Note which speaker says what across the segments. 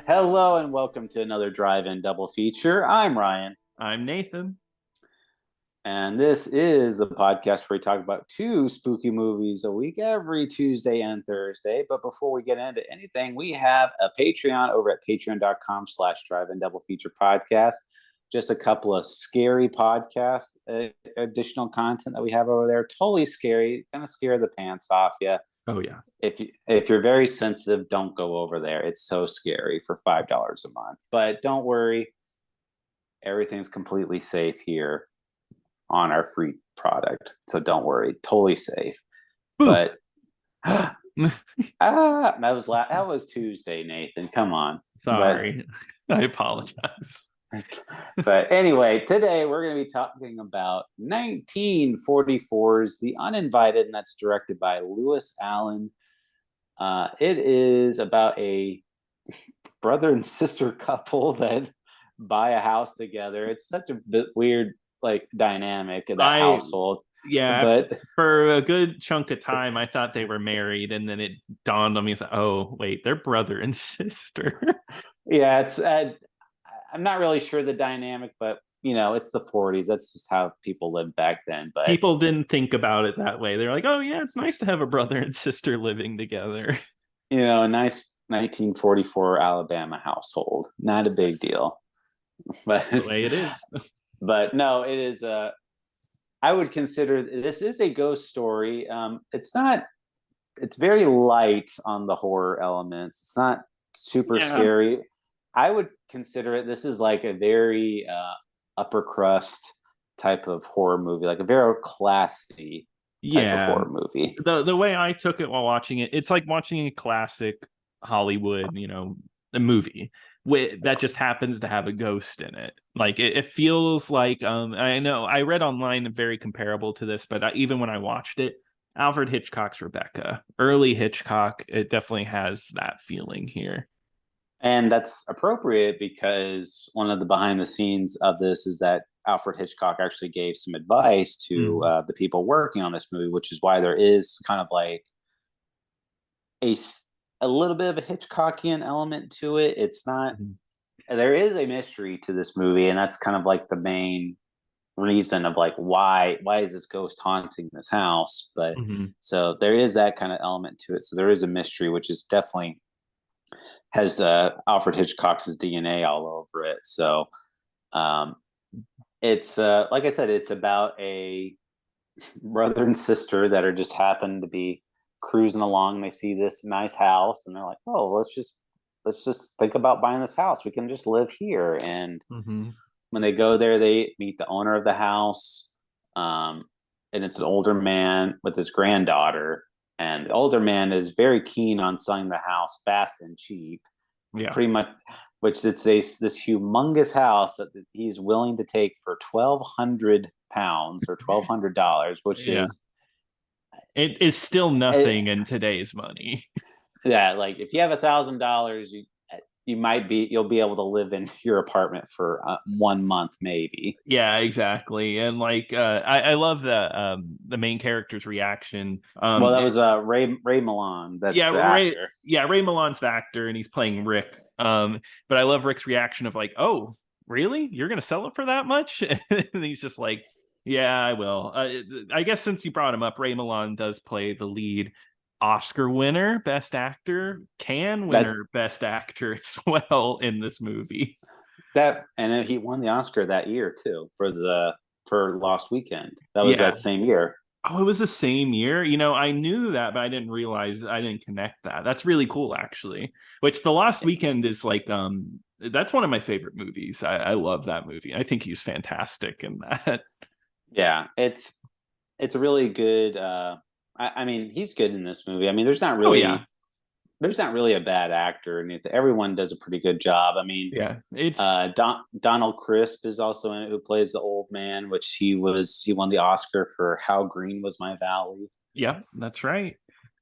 Speaker 1: Hello and welcome to another drive-in double feature. I'm Ryan,
Speaker 2: I'm Nathan.
Speaker 1: and this is the podcast where we talk about two spooky movies a week every Tuesday and Thursday. But before we get into anything, we have a Patreon over at patreon.com/drive-in double feature podcast. Just a couple of scary podcast additional content that we have over there. Totally scary, gonna scare the pants off you.
Speaker 2: Oh yeah.
Speaker 1: If you're very sensitive, don't go over there. It's so scary for $5 a month. But don't worry, everything's completely safe here on our free product. So don't worry, totally safe.
Speaker 2: Boo.
Speaker 1: But that was Tuesday, Nathan. Come on. But
Speaker 2: Sorry. I apologize.
Speaker 1: but anyway, today we're going to be talking about 1944's The Uninvited, and that's directed by Lewis Allen. It is about a brother and sister couple that buy a house together. It's such a bit weird like dynamic of that
Speaker 2: I
Speaker 1: household.
Speaker 2: yeah,
Speaker 1: But
Speaker 2: for a good chunk of time I thought they were married, and then it dawned on me, like, oh wait, they're brother and sister.
Speaker 1: yeah, it's I'm not really sure the dynamic, but it's the 40s. That's just how people lived back then. But
Speaker 2: People didn't think about it that way. They're like, oh yeah, it's nice to have a brother and sister living together.
Speaker 1: a nice 1944 Alabama household, not a big
Speaker 2: Yes,
Speaker 1: deal.
Speaker 2: that's
Speaker 1: But
Speaker 2: the way it is.
Speaker 1: but no, it is I would consider this is a ghost story. It's not. It's very light on the horror elements. It's not super
Speaker 2: Yeah.
Speaker 1: scary. I would consider it. This is like a very upper crust type of horror movie, like a very classy type of
Speaker 2: Yeah,
Speaker 1: horror movie.
Speaker 2: the way I took it while watching it, it's like watching a classic Hollywood, a movie that just happens to have a ghost in it. Like it feels like I know I read online very comparable to this, but even when I watched it, Alfred Hitchcock's Rebecca, early Hitchcock, it definitely has that feeling here.
Speaker 1: And that's appropriate because one of the behind the scenes of this is that Alfred Hitchcock actually gave some advice to
Speaker 2: Mm.
Speaker 1: the people working on this movie, which is why there is kind of like a a little bit of a Hitchcockian element to it. It's not.
Speaker 2: Mhm.
Speaker 1: There is a mystery to this movie, and that's kind of like the main reason of like why is this ghost haunting this house. But
Speaker 2: Mhm.
Speaker 1: so there is that kind of element to it. So there is a mystery, which is definitely has Alfred Hitchcock's DNA all over it. So um, it's like I said, it's about a brother and sister that are just happen to be cruising along. They see this nice house, and they're like, "Oh, let's just think about buying this house. We can just live here." And
Speaker 2: Mhm.
Speaker 1: when they go there, they meet the owner of the house, um, and it's an older man with his granddaughter. And the older man is very keen on selling the house fast and cheap,
Speaker 2: Yeah.
Speaker 1: pretty much. Which it's this humongous house that he's willing to take for £1,200 or $1,200, which
Speaker 2: Yeah.
Speaker 1: is
Speaker 2: It is still
Speaker 1: it,
Speaker 2: nothing in today's money.
Speaker 1: yeah, like if you have $1,000, you'll be able to live in your apartment for 1 month maybe.
Speaker 2: Yeah, exactly. And like I love the main character's reaction.
Speaker 1: Well, that was Ray Milland. That's
Speaker 2: Yeah,
Speaker 1: the actor.
Speaker 2: Ray Milland's the actor and he's playing Rick. But I love Rick's reaction of like, "Oh, really? You're going to sell it for that much?" And he's just like, "Yeah, I will." I guess since you brought him up, Ray Milland does play the lead. Oscar winner, best actor, can
Speaker 1: That
Speaker 2: winner, best actor as well in this movie.
Speaker 1: that and then he won the Oscar that year too for Lost Weekend. That was
Speaker 2: Yeah.
Speaker 1: that same year.
Speaker 2: Oh, it was the same year. I knew that, but I didn't realize I didn't connect that. That's really cool, actually. Which The Lost Weekend is like, that's one of my favorite movies. I love that movie. I think he's fantastic in that.
Speaker 1: Yeah, it's a really good. I mean, he's good in this movie. I mean,
Speaker 2: Oh yeah,
Speaker 1: there's not really a bad actor, and everyone does a pretty good job. I mean,
Speaker 2: yeah. It's
Speaker 1: Donald Crisp is also in it, who plays the old man, which he won the Oscar for How Green Was My Valley.
Speaker 2: Yeah, that's right.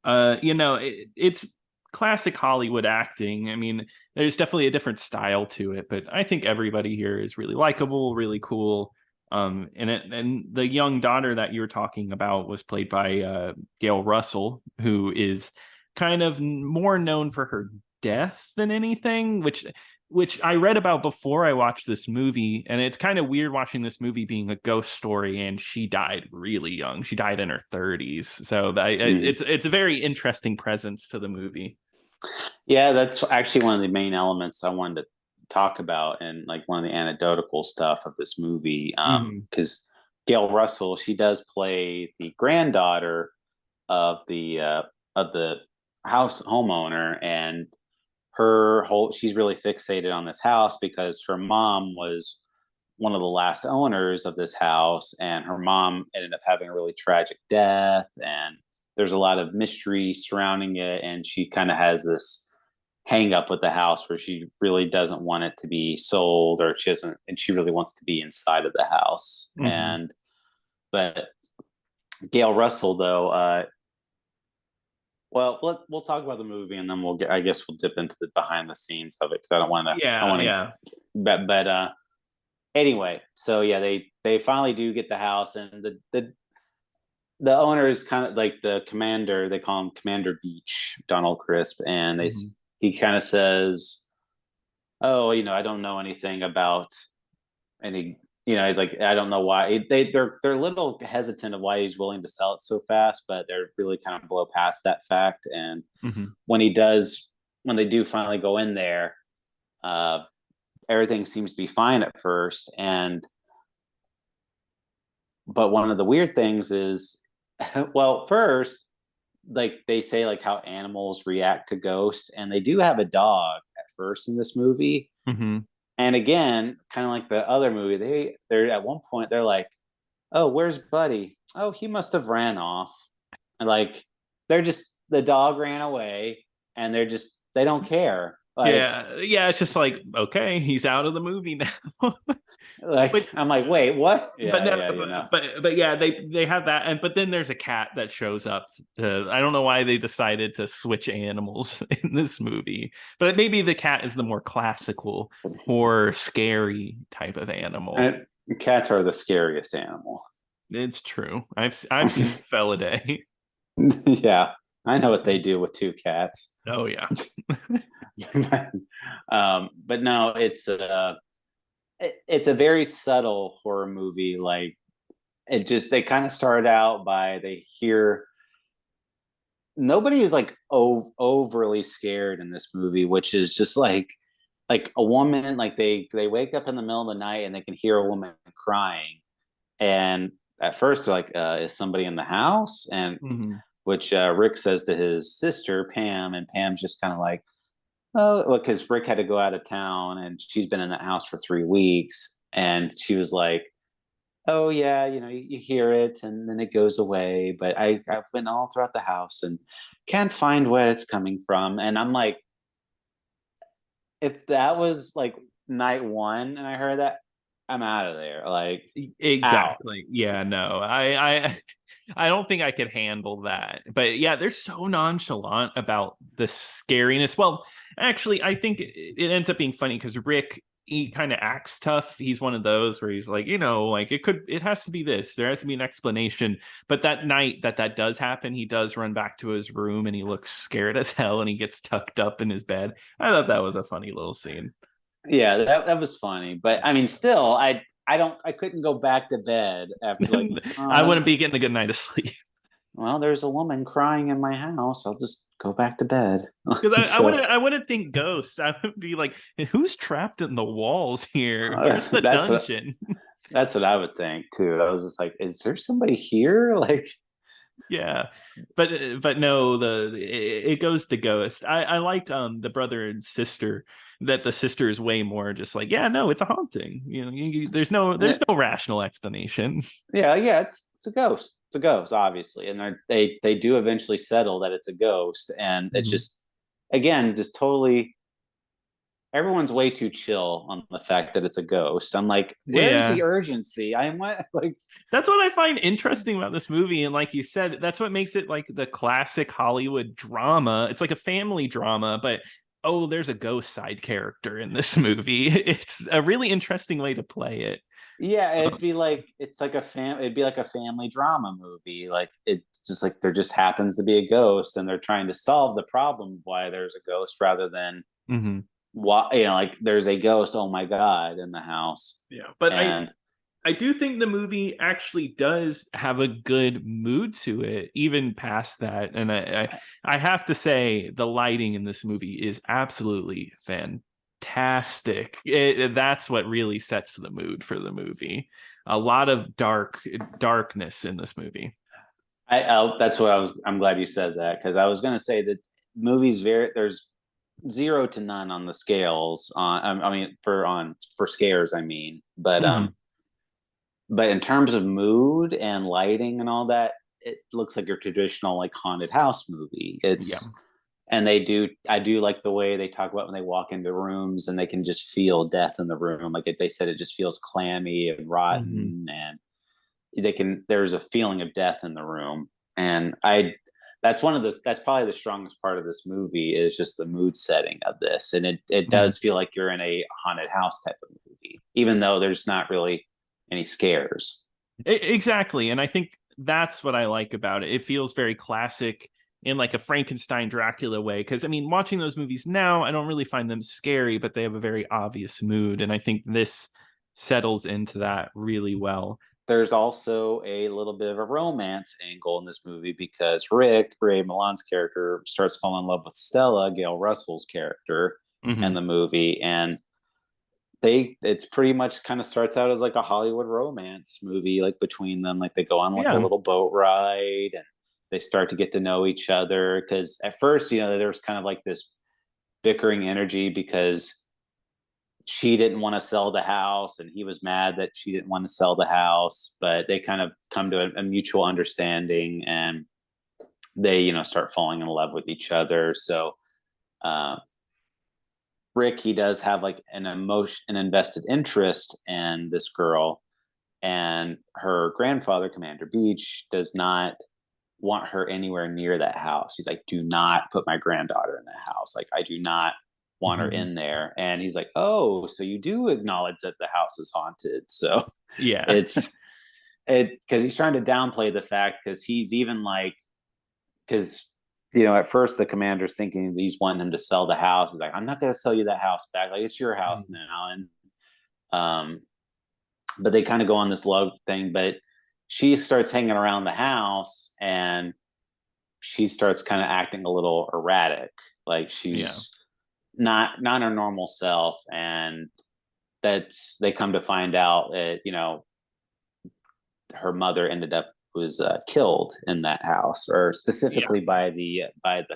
Speaker 2: It's classic Hollywood acting. I mean, there's definitely a different style to it, but I think everybody here is really likable, really cool. And the young daughter that you were talking about was played by Gail Russell, who is kind of more known for her death than anything, which I read about before I watched this movie, and it's kind of weird watching this movie being a ghost story, and she died really young. She died in her 30s, so
Speaker 1: Mhm.
Speaker 2: it's a very interesting presence to the movie.
Speaker 1: Yeah, that's actually one of the main elements I wanted to talk about, and like one of the anecdotal stuff of this movie.
Speaker 2: Hmm.
Speaker 1: Because Gail Russell, she does play the granddaughter of the house homeowner, and she's really fixated on this house because her mom was one of the last owners of this house, and her mom ended up having a really tragic death, and there's a lot of mystery surrounding it, and she kind of has this hang up with the house where she really doesn't want it to be sold, or she doesn't, and she really wants to be inside of the house.
Speaker 2: Hmm.
Speaker 1: And but Gail Russell, though, well, we'll talk about the movie, and then I guess we'll dip into the behind the scenes of it because I don't want to. I
Speaker 2: Yeah,
Speaker 1: want to.
Speaker 2: yeah.
Speaker 1: But anyway, so yeah, they finally do get the house, and the owner is kind of like the commander. They call him Commander Beach, Donald Crisp, and
Speaker 2: Hmm.
Speaker 1: he kind of says, "Oh, I don't know anything about any." He's like, "I don't know why." They're a little hesitant of why he's willing to sell it so fast, but they're really kind of blow past that fact. And
Speaker 2: Hmm.
Speaker 1: when he does, when they do finally go in there, uh, everything seems to be fine at first, and but one of the weird things is, well, first, like they say, like how animals react to ghosts, and they do have a dog at first in this movie.
Speaker 2: Hmm.
Speaker 1: And again, kind of like the other movie, they're at one point they're like, "Oh, where's Buddy? Oh, he must have ran off." And like they're just the dog ran away, and they don't care.
Speaker 2: Yeah, yeah. It's just like, okay, he's out of the movie now.
Speaker 1: Like
Speaker 2: But
Speaker 1: I'm like, wait, what?
Speaker 2: but
Speaker 1: Yeah,
Speaker 2: no,
Speaker 1: yeah,
Speaker 2: but yeah, they have that, and but then there's a cat that shows up. I don't know why they decided to switch animals in this movie, but maybe the cat is the more classical, horror, scary type of animal.
Speaker 1: And cats are the scariest animal.
Speaker 2: It's true. I've seen Felidae.
Speaker 1: Yeah, I know what they do with two cats.
Speaker 2: Oh yeah.
Speaker 1: But no, it's a very subtle horror movie. Like they kind of start out by they hear nobody is like overly scared in this movie, which is just like a woman, like they wake up in the middle of the night and they can hear a woman crying, and at first they're like, is somebody in the house? And
Speaker 2: Hmm.
Speaker 1: which Rick says to his sister Pam, and Pam's just kind of like, oh, because Rick had to go out of town, and she's been in that house for 3 weeks, and she was like, oh yeah, you hear it, and then it goes away, but I've been all throughout the house and can't find where it's coming from. And I'm like, if that was like night one and I heard that, I'm out of there, like out.
Speaker 2: Exactly. Yeah, no. I don't think I could handle that. But yeah, they're so nonchalant about the scariness. Well, actually, I think it ends up being funny because Rick, he kind of acts tough. He's one of those where he's like, like it has to be this. There has to be an explanation. But that night that does happen, he does run back to his room and he looks scared as hell and he gets tucked up in his bed. I thought that was a funny little scene.
Speaker 1: Yeah, that was funny, but I mean, still, I couldn't go back to bed after like,
Speaker 2: I
Speaker 1: oh,
Speaker 2: wouldn't be getting a good night of sleep.
Speaker 1: well, there's a woman crying in my house. I'll just go back to bed.
Speaker 2: Because
Speaker 1: So
Speaker 2: I wouldn't think ghost. I would be like, who's trapped in the walls here? Where's the
Speaker 1: that's what
Speaker 2: dungeon?
Speaker 1: that's what I would think too. I was just like, is there somebody here? Like,
Speaker 2: Yeah, but no, it goes to ghost. I like the brother and sister, that the sister is way more just like, yeah, no, it's a haunting. There's no rational explanation.
Speaker 1: yeah, it's a ghost. It's a ghost, obviously, and they do eventually settle that it's a ghost, and it's
Speaker 2: Mhm.
Speaker 1: just again just totally everyone's way too chill on the fact that it's a ghost. I'm like, where's
Speaker 2: Yeah,
Speaker 1: the urgency? I'm like,
Speaker 2: that's what I find interesting about this movie. And like you said, that's what makes it like the classic Hollywood drama. It's like a family drama, but oh, there's a ghost side character in this movie. It's a really interesting way to play it.
Speaker 1: Yeah, it'd be like a family drama movie. Like it just like there just happens to be a ghost and they're trying to solve the problem of why there's a ghost rather than
Speaker 2: Hmm.
Speaker 1: why, like there's a ghost, oh my God, in the house.
Speaker 2: Yeah, but
Speaker 1: And
Speaker 2: I do think the movie actually does have a good mood to it, even past that. And I have to say, the lighting in this movie is absolutely fantastic. That's what really sets the mood for the movie. A lot of darkness in this movie.
Speaker 1: that's what I'm glad you said that because I was going to say that movies there's zero to none on the scales on, I mean, for scares, I mean,
Speaker 2: Mhm.
Speaker 1: but in terms of mood and lighting and all that, it looks like your traditional like haunted house movie.
Speaker 2: Yeah.
Speaker 1: It's and I do like the way they talk about when they walk into rooms and they can just feel death in the room. Like they said, it just feels clammy and
Speaker 2: Hmm.
Speaker 1: rotten, and there's a feeling of death in the room. And that's probably the strongest part of this movie is just the mood setting of this. And it
Speaker 2: Hmm.
Speaker 1: does feel like you're in a haunted house type of movie, even though there's not really any scares.
Speaker 2: Exactly. And I think that's what I like about it. It feels very classic in like a Frankenstein Dracula way. Because I mean, watching those movies now, I don't really find them scary, but they have a very obvious mood. And I think this settles into that really well.
Speaker 1: There's also a little bit of a romance angle in this movie because Rick, Ray Milland's character, starts falling in love with Stella, Gail Russell's character, in
Speaker 2: Hmm.
Speaker 1: the movie. And it's pretty much kind of starts out as like a Hollywood romance movie, like between them. Like they go on like a
Speaker 2: Yeah.
Speaker 1: little boat ride and they start to get to know each other. Cause at first, there was kind of like this bickering energy because she didn't want to sell the house and he was mad that she didn't want to sell the house, but they kind of come to a mutual understanding and they, start falling in love with each other. So, uh, Rick, he does have like an invested interest in this girl, and her grandfather, Commander Beach, does not want her anywhere near that house. He's like, do not put my granddaughter in that house. Like, I do not want her
Speaker 2: Hmm.
Speaker 1: in there. And he's like, oh, so you do acknowledge that the house is haunted. So
Speaker 2: Yeah.
Speaker 1: it's because he's trying to downplay the fact because he's even like, because at first the commander's thinking he's wanting him to sell the house. He's like, I'm not going to sell you that house back. Like, it's your house
Speaker 2: Mhm.
Speaker 1: now. And um, but they kind of go on this love thing. But she starts hanging around the house and she starts kind of acting a little erratic, like
Speaker 2: Yeah.
Speaker 1: she's not her normal self. And that they come to find out that her mother ended up was killed in that house, or
Speaker 2: Yeah.
Speaker 1: specifically by the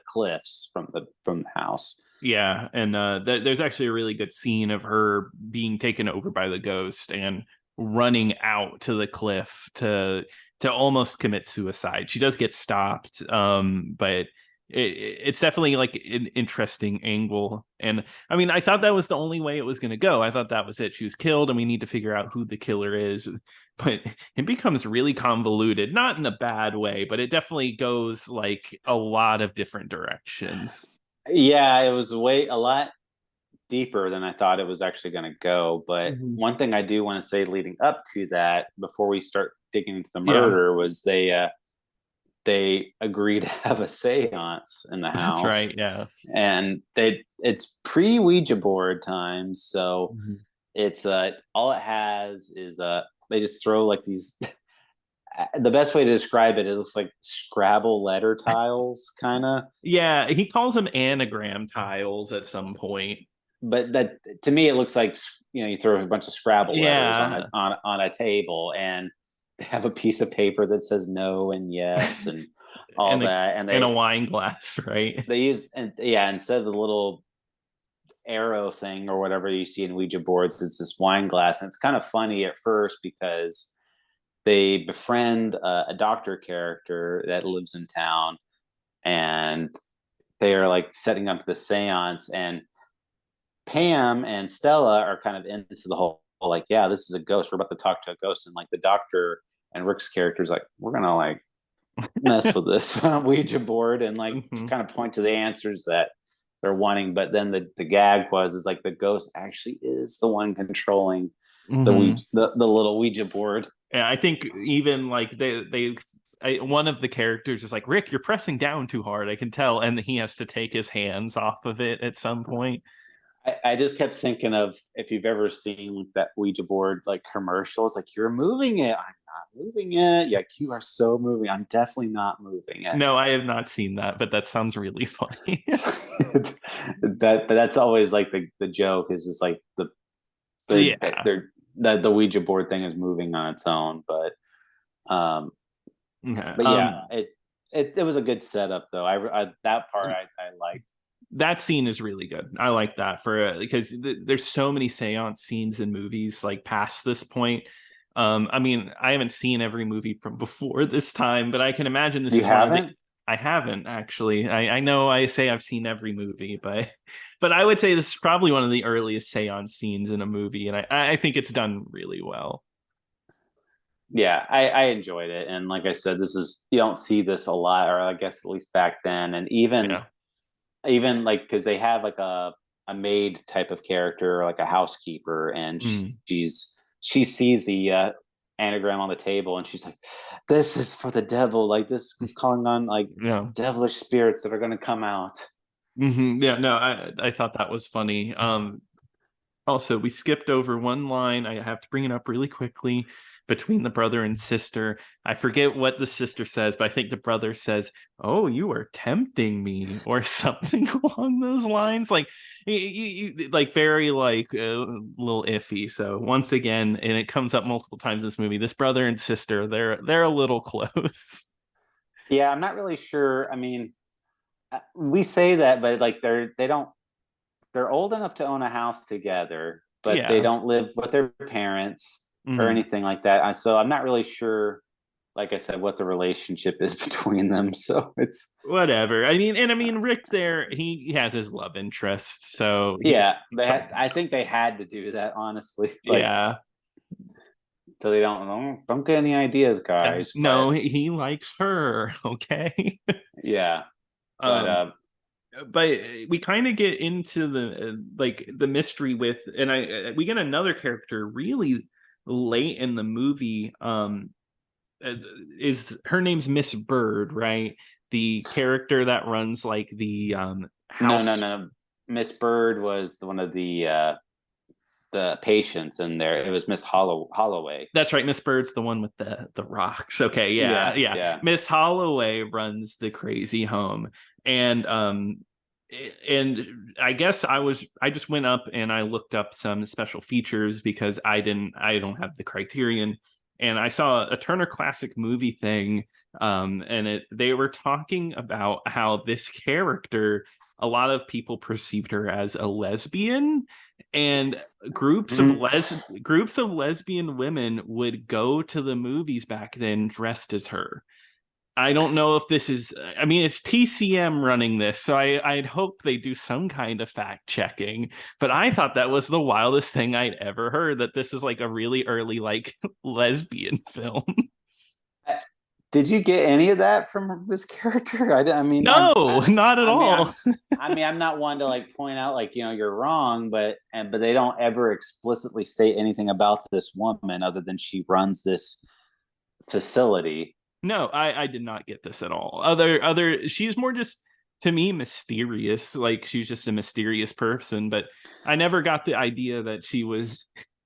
Speaker 1: cliffs from the house.
Speaker 2: Yeah, and there's actually a really good scene of her being taken over by the ghost and running out to the cliff to almost commit suicide. She does get stopped, but it's definitely like an interesting angle. And I mean, I thought that was the only way it was going to go. I thought that was it. She was killed, and we need to figure out who the killer is. But it becomes really convoluted, not in a bad way, but it definitely goes like a lot of different directions.
Speaker 1: Yeah, it was way a lot deeper than I thought it was actually going to go. But
Speaker 2: Mhm.
Speaker 1: one thing I do want to say leading up to that, before we start digging into the
Speaker 2: Yeah,
Speaker 1: murder, was they agreed to have a séance in the
Speaker 2: that's right.
Speaker 1: house,
Speaker 2: Yeah.
Speaker 1: and it's pre Ouija board time, so
Speaker 2: Mhm.
Speaker 1: it's all it has is they just throw like these. The best way to describe it, it looks like Scrabble letter tiles, kind of.
Speaker 2: Yeah, he calls them anagram tiles at some point.
Speaker 1: But that to me, it looks like you throw a bunch of Scrabble letters on
Speaker 2: Yeah,
Speaker 1: a table, and they have a piece of paper that says no and yes and all
Speaker 2: and
Speaker 1: that, and
Speaker 2: a wine glass, right?
Speaker 1: they use and yeah, instead of the little arrow thing or whatever you see in Ouija boards, it's this wine glass, and it's kind of funny at first because they befriend a doctor character that lives in town, and they are like setting up the seance, and Pam and Stella are kind of into the whole like, yeah, this is a ghost. We're about to talk to a ghost, and like the doctor and Rick's character is like, we're gonna like mess with this Ouija board and like
Speaker 2: Hmm.
Speaker 1: kind of point to the answers that they're wanting. But then the gag was is like the ghost actually is the one controlling.
Speaker 2: Hmm.
Speaker 1: The little Ouija board.
Speaker 2: Yeah, I think even like one of the characters is like, Rick, you're pressing down too hard. I can tell, and he has to take his hands off of it at some point.
Speaker 1: I just kept thinking of if you've ever seen like that Ouija board like commercials, like you're moving it. I'm not moving it. Like you are so moving. I'm definitely not moving it.
Speaker 2: No, I have not seen that, but that sounds really funny.
Speaker 1: That's always like the joke is just like
Speaker 2: Yeah.
Speaker 1: the Ouija board thing is moving on its own, um
Speaker 2: Okay.
Speaker 1: but yeah, it was a good setup though. I that part I liked.
Speaker 2: That scene is really good. I like that for because there's so many seance scenes in movies like past this point. I mean, I haven't seen every movie from before this time, but I can imagine this
Speaker 1: You
Speaker 2: is one of the.
Speaker 1: haven't?
Speaker 2: I haven't actually. I know I say I've seen every movie, but but I would say this is probably one of the earliest seance scenes in a movie, and I think it's done really well.
Speaker 1: Yeah, I enjoyed it, and like I said, this is you don't see this a lot, or I guess at least back then, and
Speaker 2: Yeah.
Speaker 1: even like because they have like a maid type of character, like a housekeeper, and
Speaker 2: Mm,
Speaker 1: she sees the anagram on the table, and she's like, "This is for the devil. Like this is calling on like
Speaker 2: yeah.
Speaker 1: devilish spirits that are going to come out."
Speaker 2: Yeah. No, I thought that was funny. Also, we skipped over one line. I have to bring it up really quickly between the brother and sister. I forget what the sister says, but I think the brother says, "Oh, you are tempting me," or something along those lines. Like, like very like a little iffy. So once again, and it comes up multiple times in this movie. This brother and sister, they're a little close.
Speaker 1: Yeah, I'm not really sure. I mean, we say that, but like they don't they're old enough to own a house together, but they
Speaker 2: Yeah.
Speaker 1: don't live with their parents or
Speaker 2: Mhm.
Speaker 1: anything like that. So I'm not really sure, like I said, what the relationship is between them. So it's
Speaker 2: Whatever. I mean, Rick there, he has his love interest, so he
Speaker 1: yeah, I think they had to do that honestly, like
Speaker 2: yeah.
Speaker 1: so they don't get any ideas, guys. But
Speaker 2: No, he likes her. Okay.
Speaker 1: yeah, but
Speaker 2: um, but we kind of get into the like the mystery with, and we get another character really late in the movie. Uh, is her name's Miss Bird, right? The character that runs like the
Speaker 1: no, no,
Speaker 2: house.
Speaker 1: no. Miss Bird was one of the patients in there. It was Miss Holloway.
Speaker 2: That's right. Miss Bird's the one with the rocks. Okay, yeah,
Speaker 1: Yeah,
Speaker 2: yeah.
Speaker 1: yeah.
Speaker 2: Miss Holloway runs the crazy home, and and I guess I just went up and I looked up some special features because I don't have the criterion, and I saw a Turner Classic movie thing, and they were talking about how this character, a lot of people perceived her as a lesbian, and
Speaker 1: Mm.
Speaker 2: groups of lesbian women would go to the movies back then dressed as her. I don't know if this is, I mean, it's TCM running this, so I'd hope they do some kind of fact checking. But I thought that was the wildest thing I'd ever heard, that this is like a really early, like, lesbian film.
Speaker 1: Did you get any of that from this character? I mean,
Speaker 2: No, not at all.
Speaker 1: I'm not one to like point out like you're wrong, but they don't ever explicitly state anything about this woman other than she runs this facility.
Speaker 2: No, I did not get this at all. She's more just to me mysterious. Like she's just a mysterious person, but I never got the idea that she was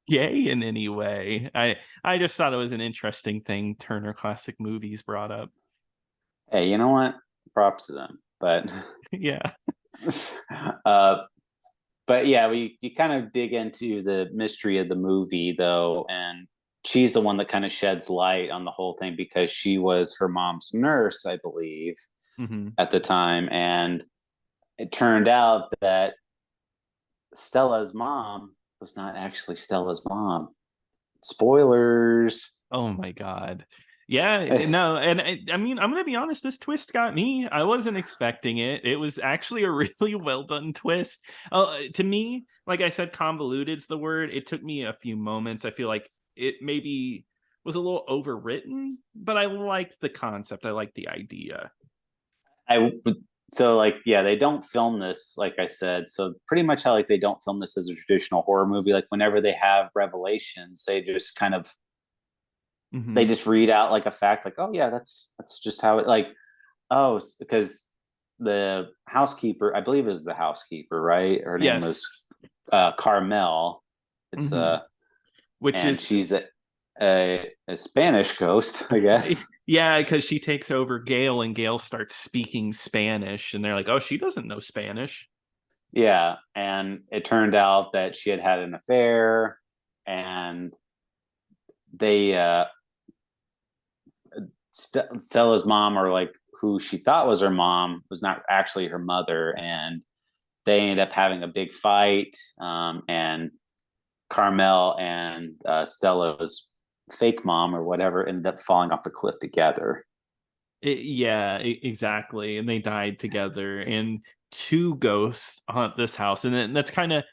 Speaker 2: gay in any way. I just thought it was an interesting thing Turner Classic Movies brought up.
Speaker 1: Hey, you know what? Props to them. But
Speaker 2: Yeah.
Speaker 1: uh, but yeah, we you kind of dig into the mystery of the movie though, and she's the one that kind of sheds light on the whole thing because she was her mom's nurse, I believe,
Speaker 2: Hmm.
Speaker 1: at the time, and it turned out that Stella's mom was not actually Stella's mom. Spoilers.
Speaker 2: Oh my god. Yeah, no, and I mean, I'm gonna be honest. This twist got me. I wasn't expecting it. It was actually a really well done twist. To me, like I said, convoluted is the word. It took me a few moments. I feel like it maybe was a little overwritten, but I liked the concept. I liked the idea.
Speaker 1: I So like yeah, they don't film this like I said. So pretty much how like they don't film this as a traditional horror movie. Like whenever they have revelations, they just kind of they
Speaker 2: Hmm.
Speaker 1: just read out like a fact, like oh yeah, that's just how it like oh because the housekeeper, I believe, is the housekeeper, right? Her name was
Speaker 2: Yes.
Speaker 1: Carmel. It's
Speaker 2: Hmm. Which
Speaker 1: and
Speaker 2: is
Speaker 1: she's a Spanish ghost, I guess.
Speaker 2: yeah, because she takes over Gail and Gail starts speaking Spanish, and they're like, "Oh, she doesn't know Spanish."
Speaker 1: Yeah, and it turned out that she had had an affair, and they Stella's mom, or like who she thought was her mom, was not actually her mother, and they ended up having a big fight. And Carmel and Stella's fake mom or whatever ended up falling off the cliff together.
Speaker 2: Yeah, exactly. And they died together. And two ghosts haunt this house. And then that's kind of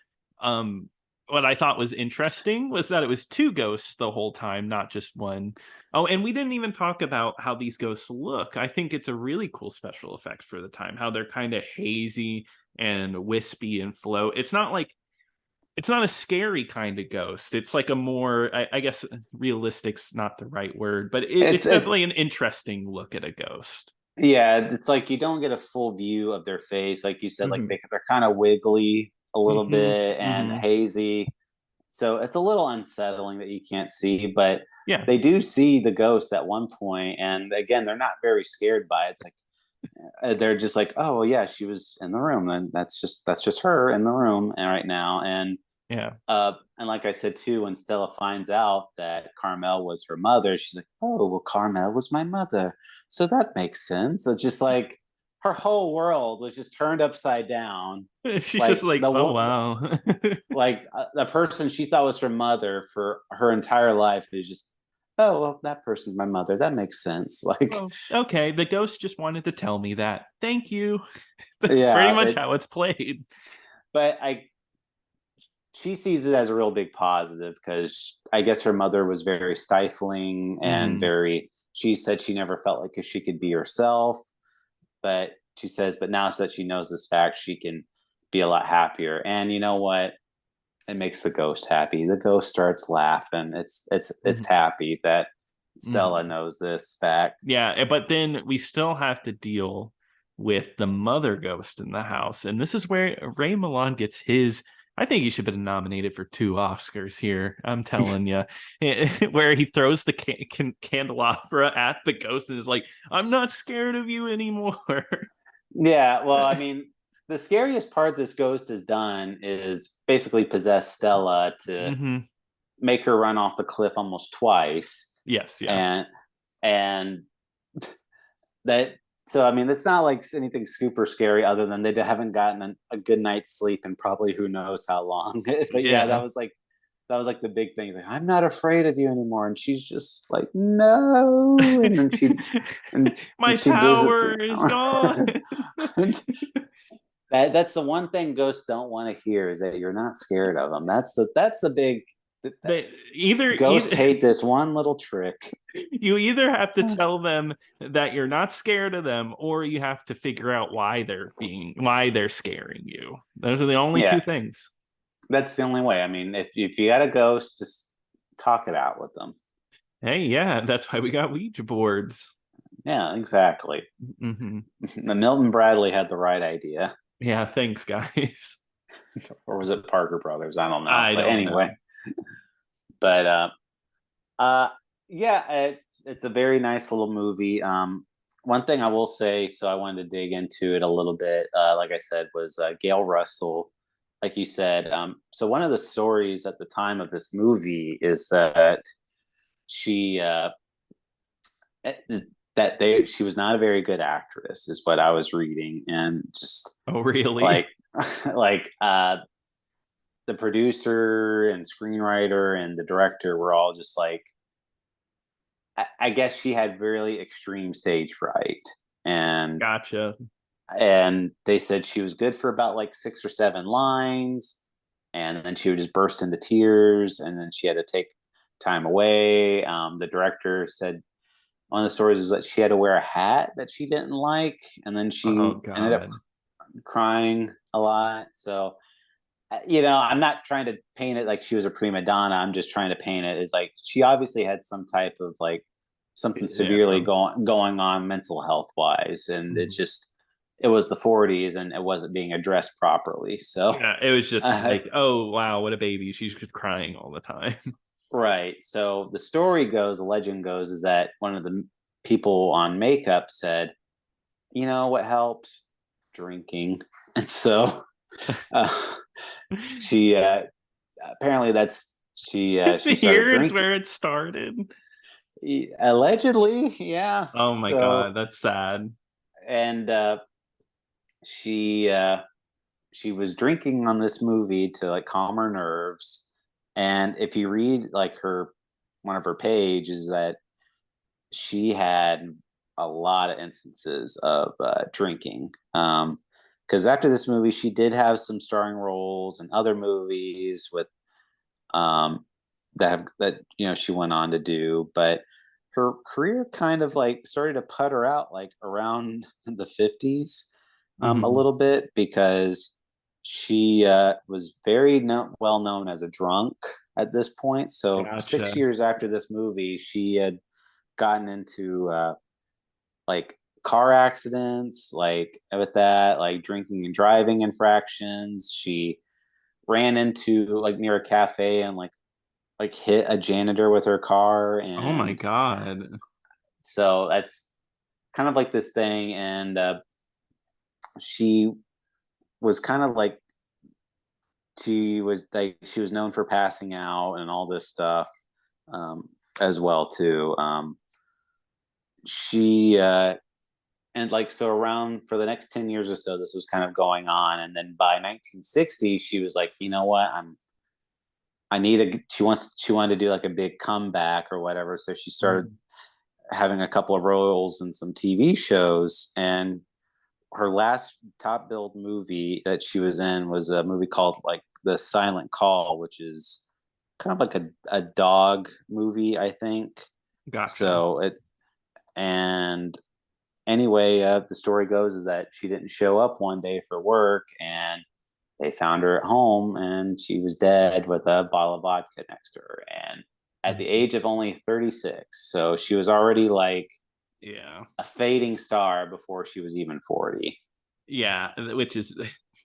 Speaker 2: um what I thought was interesting was that it was two ghosts the whole time, not just one. Oh, and we didn't even talk about how these ghosts look. I think it's a really cool special effect for the time, how they're kind of hazy and wispy and flow. It's not a scary kind of ghost. It's like a more, I guess, realistic's not the right word, but
Speaker 1: It's
Speaker 2: it's
Speaker 1: it,
Speaker 2: definitely an interesting look at a ghost.
Speaker 1: yeah, it's like you don't get a full view of their face, like you said, like
Speaker 2: Hmm.
Speaker 1: they're kind of wiggly a little
Speaker 2: Hmm.
Speaker 1: bit and
Speaker 2: Hmm.
Speaker 1: hazy. So it's a little unsettling that you can't see, but
Speaker 2: Yeah.
Speaker 1: they do see the ghost at one point, and again, they're not very scared by it. It's like they're just like, oh well, yeah, she was in the room, and that's just her in the room and right now.
Speaker 2: Yeah.
Speaker 1: And like I said too, when Stella finds out that Carmel was her mother, she's like, oh well, Carmel was my mother, so that makes sense. It's just like her whole world was just turned upside down.
Speaker 2: She's just
Speaker 1: Like
Speaker 2: like, oh wow.
Speaker 1: the person she thought was her mother for her entire life is just, oh well, that person's my mother, that makes sense. Like
Speaker 2: Well, okay, the ghost just wanted to tell me that. Thank you. That's pretty
Speaker 1: yeah,
Speaker 2: much how it's played.
Speaker 1: but I she sees it as a real big positive because I guess her mother was very stifling and
Speaker 2: Hmm.
Speaker 1: very, she said she never felt like she could be herself, but she says but now that she knows this fact, she can be a lot happier. And you know what, it makes the ghost happy. The ghost starts laughing. It's
Speaker 2: Hmm.
Speaker 1: happy that Stella
Speaker 2: Hmm.
Speaker 1: knows this fact.
Speaker 2: Yeah, but then we still have to deal with the mother ghost in the house. And this is where Ray Milland gets his. I think he should have been nominated for two Oscars here. I'm telling you, where he throws the candelabra at the ghost and is like, "I'm not scared of you anymore."
Speaker 1: Yeah, well, I mean, the scariest part this ghost has done is basically possess Stella to
Speaker 2: Hmm.
Speaker 1: make her run off the cliff almost twice.
Speaker 2: Yes, yeah.
Speaker 1: And and that, so I mean, it's not like anything super scary other than they haven't gotten a good night's sleep and probably who knows how long. But yeah,
Speaker 2: Yeah.
Speaker 1: that was like the big thing. Like, I'm not afraid of you anymore, and she's just like, no, and then
Speaker 2: My
Speaker 1: and she does it.
Speaker 2: power is gone.
Speaker 1: That's the one thing ghosts don't want to hear, is that you're not scared of them. That's the big.
Speaker 2: They either
Speaker 1: Ghosts hate this one little trick.
Speaker 2: you either have to tell them that you're not scared of them or you have to figure out why they're scaring you. Those are the only two
Speaker 1: Yeah,
Speaker 2: things.
Speaker 1: that's the only way. I mean, if you got a ghost, just talk it out with them.
Speaker 2: Hey, yeah, that's why we got Ouija boards.
Speaker 1: Yeah, exactly.
Speaker 2: Hmm.
Speaker 1: Milton Bradley had the right idea,
Speaker 2: Yeah, thanks, guys.
Speaker 1: or was it Parker Brothers? I don't know.
Speaker 2: I
Speaker 1: But
Speaker 2: don't
Speaker 1: anyway,
Speaker 2: know.
Speaker 1: but uh, yeah, it's a very nice little movie. One thing I will say, so I wanted to dig into it a little bit. Like I said, was Gail Russell. Like you said, so one of the stories at the time of this movie is that she she was not a very good actress, is what I was reading, and just
Speaker 2: Oh, really?
Speaker 1: like like the producer and screenwriter and the director were all just like, I guess she had really extreme stage fright, and
Speaker 2: Gotcha.
Speaker 1: they said she was good for about like 6 or 7 lines, and then she would just burst into tears, and then she had to take time away. The director said one of the stories is that she had to wear a hat that she didn't like, and then
Speaker 2: Oh
Speaker 1: she ended up
Speaker 2: God.
Speaker 1: crying a lot. So I'm not trying to paint it like she was a prima donna. I'm just trying to paint it as like she obviously had some type of like something
Speaker 2: Yeah.
Speaker 1: severely going on mental health wise, and it was the 40s and it wasn't being addressed properly. So,
Speaker 2: Yeah, it was just
Speaker 1: uh,
Speaker 2: like, oh wow, what a baby. She's just crying all the time.
Speaker 1: right. So the story goes, the legend goes, is that one of the people on makeup said, "You know what helps? Drinking," and so uh, she apparently that's she started
Speaker 2: Here is
Speaker 1: drinking.
Speaker 2: where it started.
Speaker 1: Allegedly, yeah.
Speaker 2: Oh my
Speaker 1: So,
Speaker 2: God, that's sad.
Speaker 1: and she she was drinking on this movie to like calm her nerves. And if you read like her one of her pages, that she had a lot of instances of drinking. Because after this movie, she did have some starring roles in other movies with um, that she went on to do, but her career kind of like started to putter out like around the 50s, a
Speaker 2: Hmm.
Speaker 1: little bit, because she was very well known as a drunk at this point. So
Speaker 2: Gotcha.
Speaker 1: 6 years after this movie, she had gotten into like car accidents, like with that, like drinking and driving infractions. She ran into like near a cafe and like hit a janitor with her car.
Speaker 2: Oh my
Speaker 1: And
Speaker 2: God.
Speaker 1: so that's kind of like this thing. And she was kind of like she was known for passing out and all this stuff, um, as well too. She and like so around for the next 10 years or so this was kind of going on, and then by 1960 she was like, you know what, I need a she wanted to do like a big comeback or whatever, so she started
Speaker 2: Mhm.
Speaker 1: having a couple of roles in some TV shows. And her last top billed movie that she was in was a movie called like The Silent Call, which is kind of like a dog movie, I think.
Speaker 2: Gotcha.
Speaker 1: So it and anyway, the story goes is that she didn't show up one day for work, and they found her at home, and she was dead with a bottle of vodka next to her, and at the
Speaker 2: Mhm.
Speaker 1: age of only 36. So she was already like
Speaker 2: Yeah.
Speaker 1: a fading star before she was even 40.
Speaker 2: Yeah, which is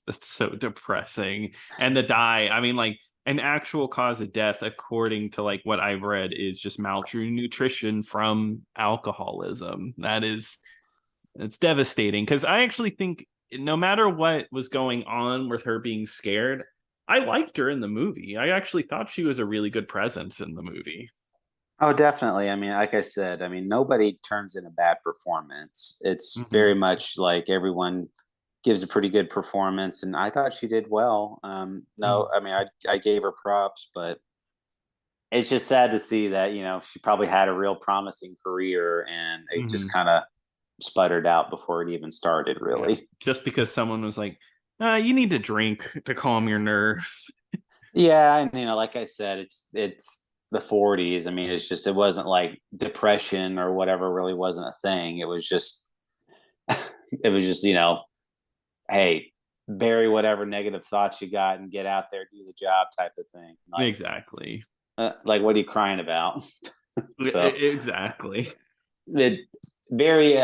Speaker 2: that's so depressing. And the die, I mean, like an actual cause of death, according to like what I've read, is just malnutrition from alcoholism. It's devastating because I actually think no matter what was going on with her being scared, I liked her in the movie. I actually thought she was a really good presence in the movie.
Speaker 1: Oh, definitely. I mean, like I said, I mean, nobody turns in a bad performance. It's
Speaker 2: Hmm.
Speaker 1: very much like everyone gives a pretty good performance, and I thought she did well. No, I mean, I gave her props, but it's just sad to see that she probably had a real promising career, and it just
Speaker 2: Hmm.
Speaker 1: kind of sputtered out before it even started,
Speaker 2: Yeah,
Speaker 1: really.
Speaker 2: just because someone was like, "You need to drink to calm your nerves."
Speaker 1: Yeah, and like I said, it's the 40s. I mean, it's just it wasn't like depression or whatever really wasn't a thing. It was just it was just, hey, bury whatever negative thoughts you got and get out there, do the job type of thing.
Speaker 2: Exactly.
Speaker 1: Like what are you crying about? So
Speaker 2: Exactly.
Speaker 1: it very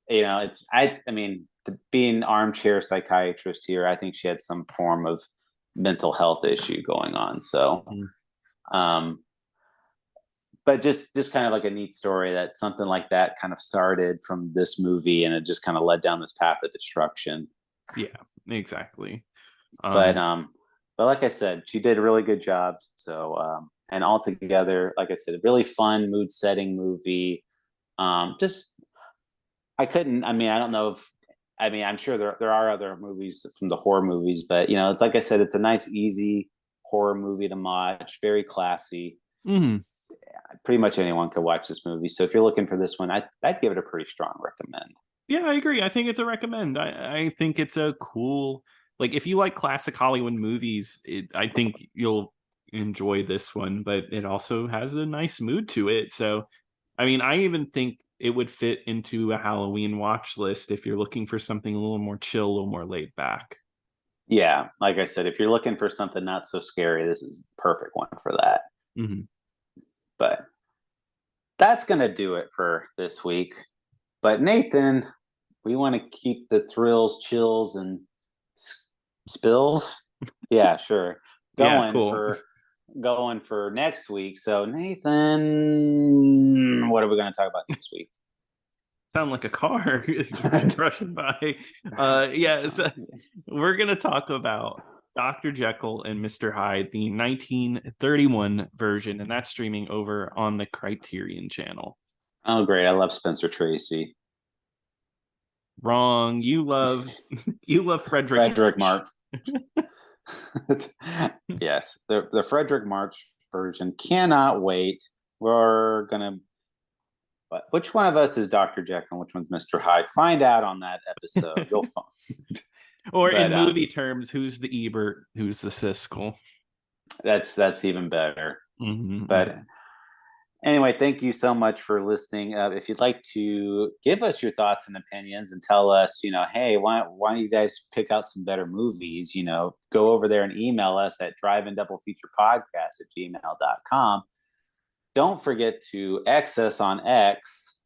Speaker 1: it's I mean, to be an armchair psychiatrist here, I think she had some form of mental health issue going on. So
Speaker 2: Mhm.
Speaker 1: um but just kind of like a neat story that something like that kind of started from this movie, and it just kind of led down this path of destruction.
Speaker 2: Yeah, exactly.
Speaker 1: But
Speaker 2: Um,
Speaker 1: um, but like I said, she did a really good job. So and altogether, like I said, a really fun mood setting movie. Just I couldn't. I mean, I don't know if. I mean, I'm sure there are other movies from the horror movies, but it's like I said, it's a nice, easy horror movie to watch. Very classy.
Speaker 2: mhm.
Speaker 1: Pretty much anyone could watch this movie. So if you're looking for this one, I'd give it a pretty strong recommend.
Speaker 2: Yeah, I agree. I think it's a recommend. I think it's a cool, like if you like classic Hollywood movies, I think you'll enjoy this one, but it also has a nice mood to it. So, I mean, I even think it would fit into a Halloween watch list if you're looking for something a little more chill, a little more laid back.
Speaker 1: Yeah, like I said, if you're looking for something not so scary, this is a perfect one for that.
Speaker 2: Mm-hmm.
Speaker 1: But that's going to do it for this week. But Nathan, we want to keep the thrills, chills, and spills. Yeah, sure.
Speaker 2: Yeah,
Speaker 1: Going
Speaker 2: cool.
Speaker 1: for next week. So Nathan, what are we going to talk about next week?
Speaker 2: Sound like a car rushing by. Yes, we're gonna talk about Dr. Jekyll and Mr. Hyde, the 1931 version, and that's streaming over on the Criterion channel.
Speaker 1: Oh, great! I love Spencer Tracy.
Speaker 2: Wrong. You love Frederick
Speaker 1: Frederick
Speaker 2: March.
Speaker 1: March. Yes, the Frederick March version. Cannot wait. We're gonna. Which one of us is Dr. Jekyll and which one's Mr. Hyde? Find out on that episode. You'll find.
Speaker 2: Or in
Speaker 1: But
Speaker 2: movie terms, who's the Ebert, who's the Siskel?
Speaker 1: that's even better.
Speaker 2: Mm-hmm.
Speaker 1: But anyway, thank you so much for listening. If you'd like to give us your thoughts and opinions and tell us, hey, why don't you guys pick out some better movies? Go over there and email us at drive-in-double-feature-podcast@gmail.com. Don't forget to X us on X,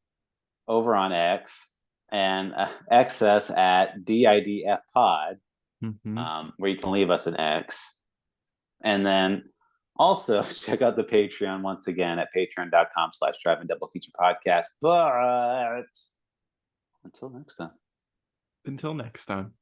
Speaker 1: over on X, and X us at DIDF Pod, where you can leave us an X. And then also check out the Patreon once again at patreon.com/drive-in-double-feature-podcast. But until next time.
Speaker 2: Until next time.